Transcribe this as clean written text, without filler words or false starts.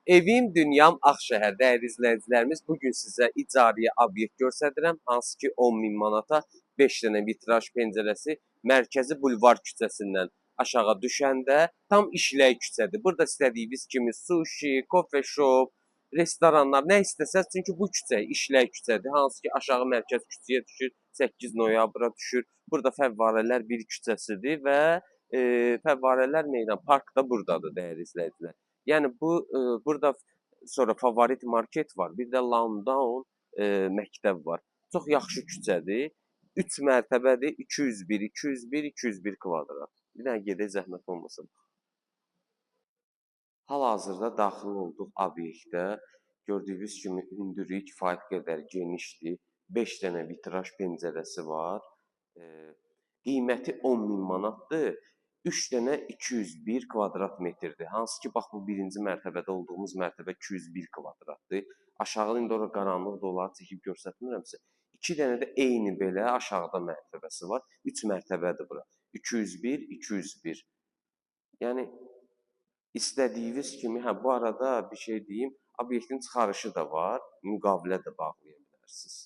Evim, dünyam, Ağşəhər. Dəyərli izləyicilərimiz, bugün sizə icarəyə obyekt göstərirəm. Hansı ki 10.000 manata 5 dənə vitraj pəncərəsi Mərkəzi Bulvar küçəsindən aşağı düşəndə tam işlək küçədir. Burada istədiyiniz kimi sushi, kofe shop, restoranlar, nə istəsəz, çünki bu küçə işlək küçədir. Hansı ki aşağı Mərkəz küçəyə düşür, 8 noyabra düşür. Burada Fəvvarələr bir küçəsidir və Fəvvarələr Meydan Park da burdadır, dəyərli izləyicilər. Yəni burada sonra Favorit Market var, bir də Landown məktəb var. Çox yaxşı küçədir. 3 mərtəbədir, 201, 201, 201 kvadrat. Bir dənə gedək zəhmət olmasın. Hal-hazırda daxil olduq obyektə. Gördüyünüz kimi hündürlük kifayət qədər genişdir. 5 dənə vitraj pəncərəsi var. Qiyməti 10.000 manatdır. 3 dənə 201 kvadrat metrdir. Hansı ki, bax bu birinci mərtəbədə olduğumuz mərtəbə 201 kvadratdır. Aşağıda indi ora qaranlıqdır, onları çəkib göstərmirəmsə. 2 dənə də eyni belə aşağıda mərtəbəsi var. 3 mərtəbədir bura. 201, 201. Yəni istədiyiniz kimi, bu arada bir şey deyim, obyektin çıxarışı da var, müqavilə də bağlaya bilərsiniz.